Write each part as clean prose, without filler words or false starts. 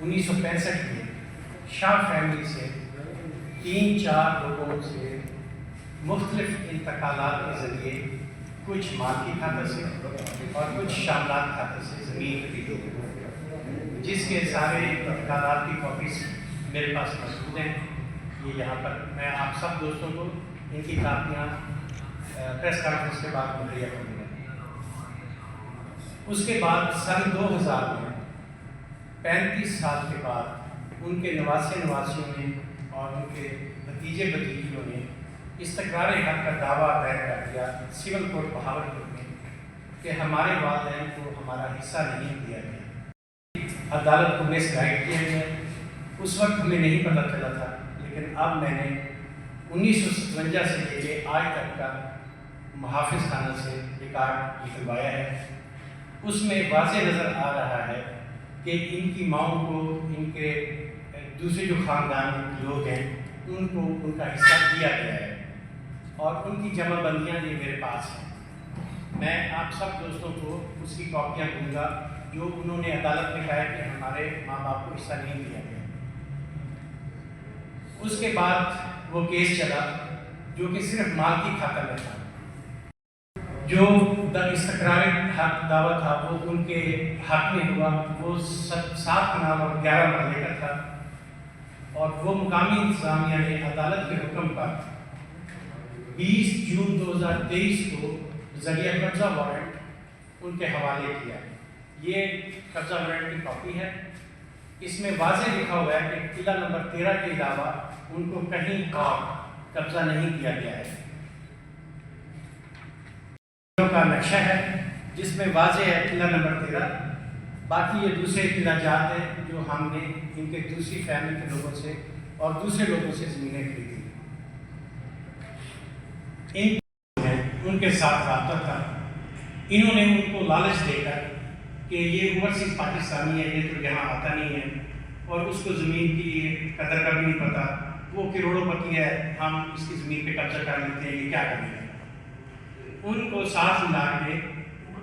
1965 میں شاہ فیملی سے 3-4 لوگوں سے مختلف انتقالات کے ذریعے کچھ مالکی کھاتے سے اور کچھ شاملات کھاتے سے زمین خریدی، جس کے سارے انتقالات کی کاپیز میرے پاس موجود ہیں۔ یہ یہاں پر میں آپ سب دوستوں کو ان کی کاپیاں پریس کانفرنس کے بعد مہیا کروں گا۔ اس کے بعد سن 2000 میں 35 سال کے بعد ان کے نواسیوں نے اور ان کے بھتیجے بھتیجیوں نے استقرار حق کا دعویٰ دائر کر دیا سول کورٹ بہاولپور میں کہ ہمارے والدین کو ہمارا حصہ نہیں دیا گیا، عدالت کو مس گائیڈ کیا گیا۔ اس وقت ہمیں نہیں پتہ چلا تھا، لیکن اب میں نے 1957 سے لے کے آج تک کا محافظ خانہ سے ریکارڈ نکلوایا ہے۔ اس میں واضح نظر آ رہا ہے کہ ان کی ماؤں کو ان کے دوسرے جو خاندان لوگ ہیں ان کو ان کا حصہ دیا گیا ہے، اور ان کی جمع بندیاں یہ میرے پاس ہیں۔ میں آپ سب دوستوں کو اس کی کاپیاں دوں گا جو انہوں نے عدالت میں کہا کہ ہمارے ماں باپ کو حصہ نہیں دیا گیا۔ اس کے بعد وہ کیس چلا جو کہ صرف مال کی کھاتا میں تھا۔ جو استقرار حق دعویٰ تھا وہ ان کے حق میں ہوا، وہ 7 کنال اور 11 مرلے کا تھا، اور وہ مقامی انتظامیہ نے عدالت کے حکم پر 20 جون 2023 کو ذریعہ قبضہ وارنٹ ان کے حوالے کیا۔ یہ قبضہ وارنٹ کی کاپی ہے۔ اس میں واضح لکھا ہوا ہے کہ قلعہ نمبر 13 کے علاوہ ان کو کہیں اور قبضہ نہیں کیا گیا ہے۔ کا نقشہ ہے جس میں واضح ہے قلعہ نمبر 13، باقی یہ دوسرے قلعہ جات ہیں جو ہم نے ان کے دوسری فیملی کے لوگوں سے اور دوسرے لوگوں سے زمینیں خریدی۔ ان کے ساتھ رابطہ تھا، انہوں نے ان کو لالچ دے کر کہ یہ اوورسیز پاکستانی ہے، یہ تو یہاں آتا نہیں ہے اور اس کو زمین کی قدر کا بھی نہیں پتا، وہ کروڑوں پتی ہے، ہم اس کی زمین پہ قبضہ کر لیتے ہیں، یہ کیا کریں گے۔ ان کو ساتھ ملا کے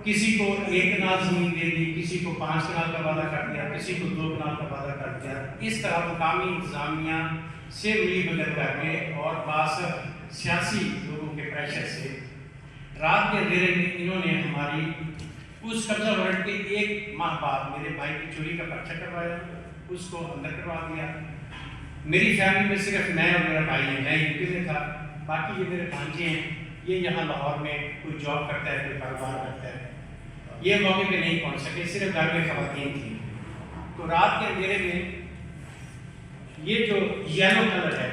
کسی کو 1 کنال زمین دے دی، کسی کو 5 کنال کا وعدہ کر دیا، کسی کو 2 کنال کا وعدہ کر دیا۔ اس طرح مقامی انتظامیہ سے ملی بھگت کر کے اور بعض سیاسی لوگوں کے پریشر سے رات کے اندھیرے میں انہوں نے ہماری اس قبضہ وارنٹ کے 1 ماہ بعد میرے بھائی کی چوری کا پرچہ کروایا، اس کو اندر کروا دیا۔ میری فیملی میں صرف میں اور میرا بھائی ہے، میں یو پی میں تھا، باقی یہ میرے بھانجے ہیں، یہ یہاں لاہور میں کوئی جاب کرتا ہے، کوئی کاروبار کرتا ہے، یہ موقع پہ نہیں پہنچ سکے، صرف گھر میں خواتین تھیں۔ تو رات کے اندھیرے میں یہ جو یلو کلر ہے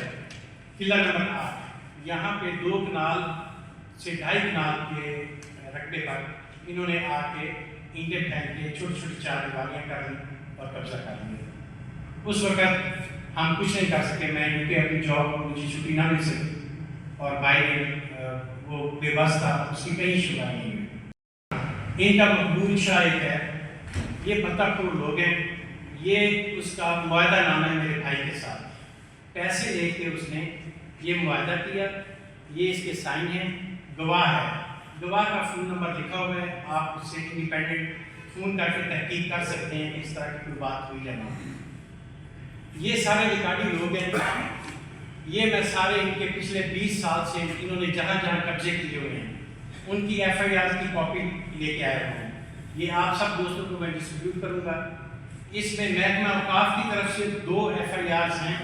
قلعہ نمبر 8، یہاں پہ 2 کنال سے 2.5 کنال کے رقبے پر انہوں نے آ کے اینٹیں پھینک کے چھوٹی چھوٹی 4 دیواریاں کر لی اور قبضہ کر لیا۔ اس وقت ہم کچھ نہیں کر سکے، میں کیونکہ اپنی جاب مجھے چھٹی نہ مل سکی، اور بھائی نے وہ بے بس تھا، اس کی کہیں شبہ نہیں ہوئی۔ ان کا مقبول شاہ ایک ہے، یہ پتہ پور لوگ ہیں، یہ اس کا معاہدہ نامہ ہے میرے بھائی کے ساتھ، پیسے لے کے اس نے یہ معاہدہ کیا، یہ اس کے سائن ہیں، گواہ ہے، گواہ کا فون نمبر لکھا ہوا ہے، آپ اس سے انڈیپینڈنٹ فون کر کے تحقیق کر سکتے ہیں کہ اس طرح کی کوئی بات ہوئی یا نہیں۔ یہ سارے ریکارڈی لوگ ہیں، یہ میں سارے ان کے پچھلے 20 سال سے انہوں نے جہاں جہاں قبضے کیے ہوئے ہیں ان کی FIR کی کاپی لے کے آیا ہوں، یہ آپ سب دوستوں کو میں ڈسٹریبیوٹ کروں گا۔ اس میں محکمہ اوقاف کی طرف سے 2 FIRs ہیں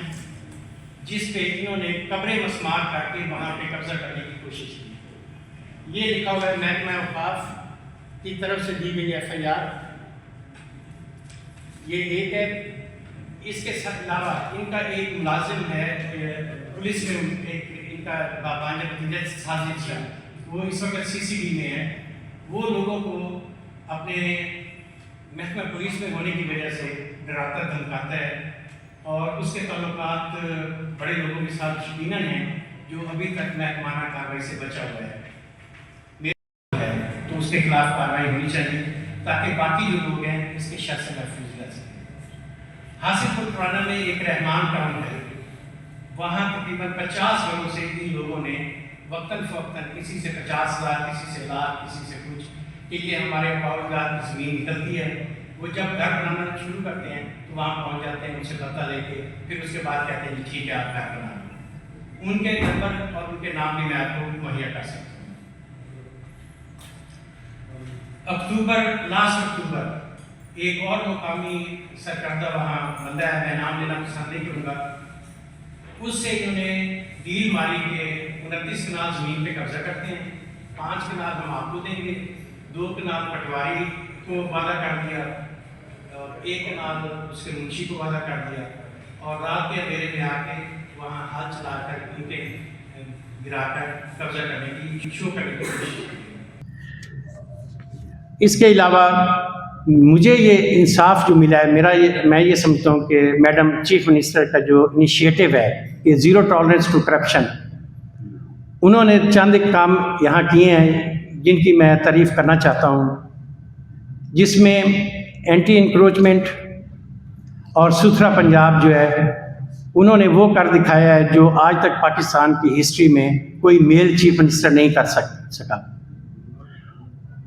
جس پہ انہوں نے قبریں مسمار کر کے وہاں پہ قبضہ کرنے کی کوشش کی۔ یہ لکھا ہوا ہے محکمہ اوقاف کی طرف سے دی گئی FIR، یہ ایک ہے۔ اس کے علاوہ ان کا ایک ملازم ہے پولیس میں، ان کا بابانجہ بھتیجا ساجد شاہ، وہ اس وقت CCD میں ہے، وہ لوگوں کو اپنے محکمہ پولیس میں ہونے کی وجہ سے ڈراتا دھمکاتا ہے، اور اس کے تعلقات بڑے لوگوں کے ساتھ یقیناً ہیں جو ابھی تک محکمانہ کارروائی سے بچا ہوا ہے، تو اس کے خلاف کارروائی ہونی چاہیے تاکہ باقی جو لوگ ہیں اس کے شر سے محفوظ رہ سکیں۔ حاصل پور پرانا میں ایک رحمان ٹاؤن ہے، وہاں تقریباً 50 گھروں سے ان لوگوں نے وقتاً فوقتاً کسی سے 50,000، کسی سے لاکھ، کسی سے کچھ، کہ یہ ہمارے کاغذات کی زمین نکلتی ہے، وہ جب گھر بنانا شروع کرتے ہیں تو وہاں پہنچ جاتے ہیں ان سے پتہ لے کے، پھر اس کے بعد کہتے ہیں ٹھیک ہے آپ گھر بنا لیں۔ ان کے نمبر اور ان کے نام بھی میں آپ کو مہیا کر سکتا ہوں۔ لاسٹ اکتوبر ایک اور مقامی سرکردہ وہاں بندہ ہے، میں نام لینا پسند نہیں کروں گا، اس سے انہوں نے ڈیل ماری کہ 29 کنال زمین پہ قبضہ کرتے ہیں، 5 کنال ہم آپ کو دیں گے، 2 کنال پٹواری کو وعدہ کر دیا اور 1 کنال اس کے منشی کو وعدہ کر دیا، اور رات کے اندھیرے میں آ کے وہاں ہل چلا کر اینٹیں گرا کر قبضہ کرنے کی شو کرنے کی کوشش کی۔ اس کے علاوہ مجھے یہ انصاف جو ملا ہے، میں یہ سمجھتا ہوں کہ میڈم چیف منسٹر کا جو انیشیٹو ہے کہ زیرو ٹالرنس ٹو کرپشن، انہوں نے چند ایک کام یہاں کیے ہیں جن کی میں تعریف کرنا چاہتا ہوں، جس میں اینٹی انکروچمنٹ اور ستھرا پنجاب جو ہے انہوں نے وہ کر دکھایا ہے جو آج تک پاکستان کی ہسٹری میں کوئی میل چیف منسٹر نہیں کر سکا۔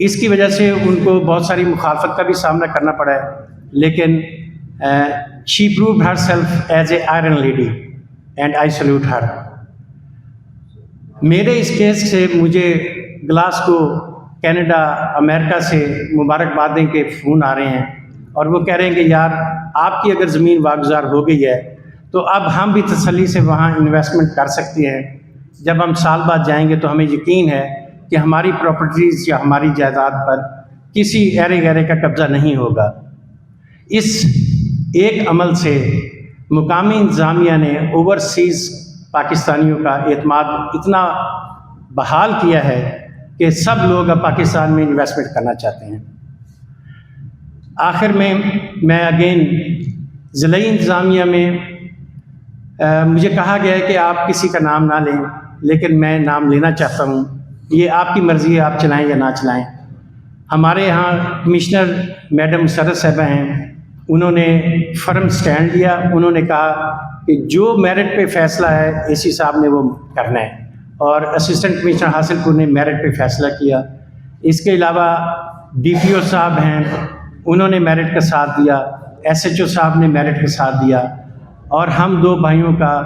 اس کی وجہ سے ان کو بہت ساری مخالفت کا بھی سامنا کرنا پڑا ہے، لیکن she proved herself as a iron lady and I salute her. میرے اس کیس سے مجھے گلاسگو کینیڈا امریکہ سے مبارکبادیں کے فون آ رہے ہیں، اور وہ کہہ رہے ہیں کہ یار آپ کی اگر زمین واگزار ہو گئی ہے تو اب ہم بھی تسلی سے وہاں انویسٹمنٹ کر سکتے ہیں، جب ہم سال بعد جائیں گے تو ہمیں یقین ہے کہ ہماری پراپرٹیز یا ہماری جائیداد پر کسی ایرے گیرے کا قبضہ نہیں ہوگا۔ اس ایک عمل سے مقامی انتظامیہ نے اوورسیز پاکستانیوں کا اعتماد اتنا بحال کیا ہے کہ سب لوگ اب پاکستان میں انویسٹمنٹ کرنا چاہتے ہیں۔ آخر میں اگین ضلعی انتظامیہ میں مجھے کہا گیا ہے کہ آپ کسی کا نام نہ لیں، لیکن میں نام لینا چاہتا ہوں، یہ آپ کی مرضی ہے، آپ چلائیں یا نہ چلائیں۔ ہمارے یہاں کمشنر میڈم مسرت صاحبہ ہیں، انہوں نے فرم سٹینڈ لیا، انہوں نے کہا کہ جو میرٹ پہ فیصلہ ہے اے سی صاحب نے وہ کرنا ہے، اور اسسٹنٹ کمشنر حاصل پور نے میرٹ پہ فیصلہ کیا۔ اس کے علاوہ ڈی پی او صاحب ہیں، انہوں نے میرٹ کا ساتھ دیا، ایس ایچ او صاحب نے میرٹ کا ساتھ دیا، اور ہم 2 بھائیوں کا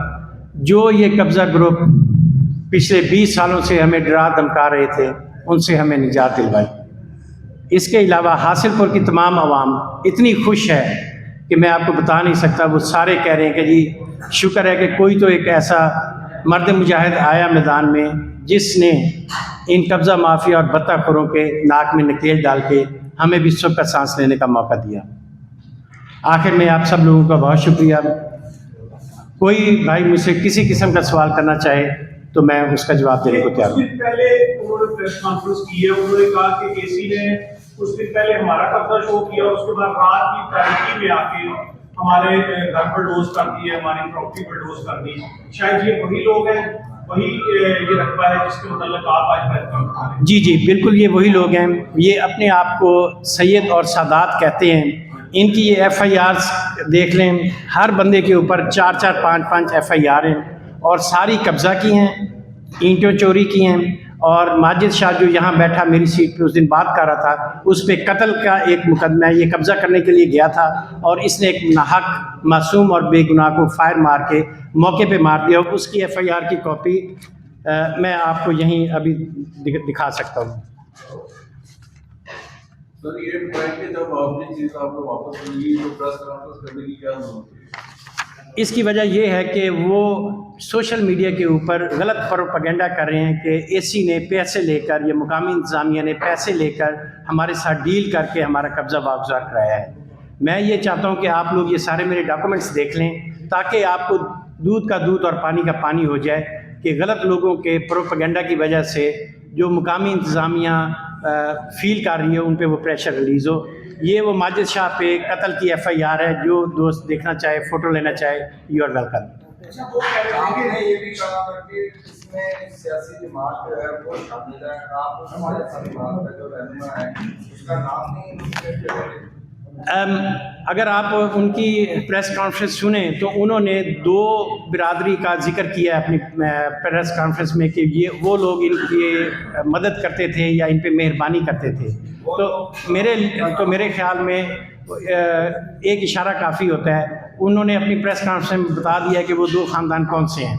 جو یہ قبضہ گروپ پچھلے 20 سالوں سے ہمیں ڈرا دھمکا رہے تھے، ان سے ہمیں نجات دلوائی۔ اس کے علاوہ حاصل پور کی تمام عوام اتنی خوش ہے کہ میں آپ کو بتا نہیں سکتا، وہ سارے کہہ رہے ہیں کہ جی شکر ہے کہ کوئی تو ایک ایسا مرد مجاہد آیا میدان میں جس نے ان قبضہ مافیا اور بتہ خوروں کے ناک میں نکیل ڈال کے ہمیں بھی سکھ کا سانس لینے کا موقع دیا۔ آخر میں آپ سب لوگوں کا بہت شکریہ۔ کوئی بھائی مجھ سے کسی قسم کا سوال کرنا چاہے تو میں اس کا جواب دینے کو تیار ہوں۔ کچھ دن پہلے انہوں نے پریس کانفرنس کی ہے، انہوں نے کہا کہ اے سی نے کچھ دن پہلے ہمارا قبضہ شو کیا، اس کے بعد رات کی تاریکی میں آ کے ہمارے گھر پر ڈوز کر دی ہے، ہماری پراپرٹی پر ڈوز کر دی۔ شاید یہ وہی لوگ ہیں، وہی یہ رقبہ ہے جس کے متعلق آپ آج بات کر رہے ہیں؟ جی جی بالکل، یہ وہی لوگ ہیں۔ یہ اپنے آپ کو سید اور سادات کہتے ہیں۔ ان کی یہ ایف آئی آرز دیکھ لیں، ہر بندے کے اوپر 4 5 ایف آئی آر ہیں، اور ساری قبضہ کی ہیں، اینٹوں چوری کی ہیں، اور ماجد شاہ جو یہاں بیٹھا میری سیٹ پہ اس دن بات کر رہا تھا، اس پہ قتل کا ایک مقدمہ ہے، یہ قبضہ کرنے کے لیے گیا تھا اور اس نے ایک ناحق معصوم اور بے گناہ کو فائر مار کے موقع پہ مار دیا، اور اس کی ایف آئی آر کی کاپی میں آپ کو یہیں ابھی دکھا سکتا ہوں۔ سر یہ پوائنٹ کہ جب آپ نے چیز آپ کو واپس ملی تو پریس کانفرنس کرنے کی کیا ضرورت ہے؟ اس کی وجہ یہ ہے کہ وہ سوشل میڈیا کے اوپر غلط پروپیگنڈا کر رہے ہیں کہ اے سی نے پیسے لے کر یا مقامی انتظامیہ نے پیسے لے کر ہمارے ساتھ ڈیل کر کے ہمارا قبضہ واگزار کرایا ہے۔ میں یہ چاہتا ہوں کہ آپ لوگ یہ سارے میرے ڈاکومنٹس دیکھ لیں تاکہ آپ کو دودھ کا دودھ اور پانی کا پانی ہو جائے کہ غلط لوگوں کے پروپیگنڈا کی وجہ سے جو مقامی انتظامیہ فیل کر رہی ہے ان پہ وہ پریشر ریلیز ہو۔ یہ وہ ماجد شاہ پہ قتل کی ایف آئی آر ہے، جو دوست دیکھنا چاہے فوٹو لینا چاہے یو آر ویلکم۔ آپ نے یہ بھی کہا کہ اس میں سیاسی جماعت جو ہے وہ شامل ہے، آپ ہمارے جماعت کا جو رہنما ہے اس کا نام نہیں، اگر آپ ان کی پریس کانفرنس سنیں تو انہوں نے 2 برادری کا ذکر کیا ہے اپنی پریس کانفرنس میں کہ یہ وہ لوگ ان کی مدد کرتے تھے یا ان پہ مہربانی کرتے تھے، تو میرے خیال میں ایک اشارہ کافی ہوتا ہے. انہوں نے اپنی پریس کانفرنس میں بتا دیا کہ وہ 2 خاندان کون سے ہیں.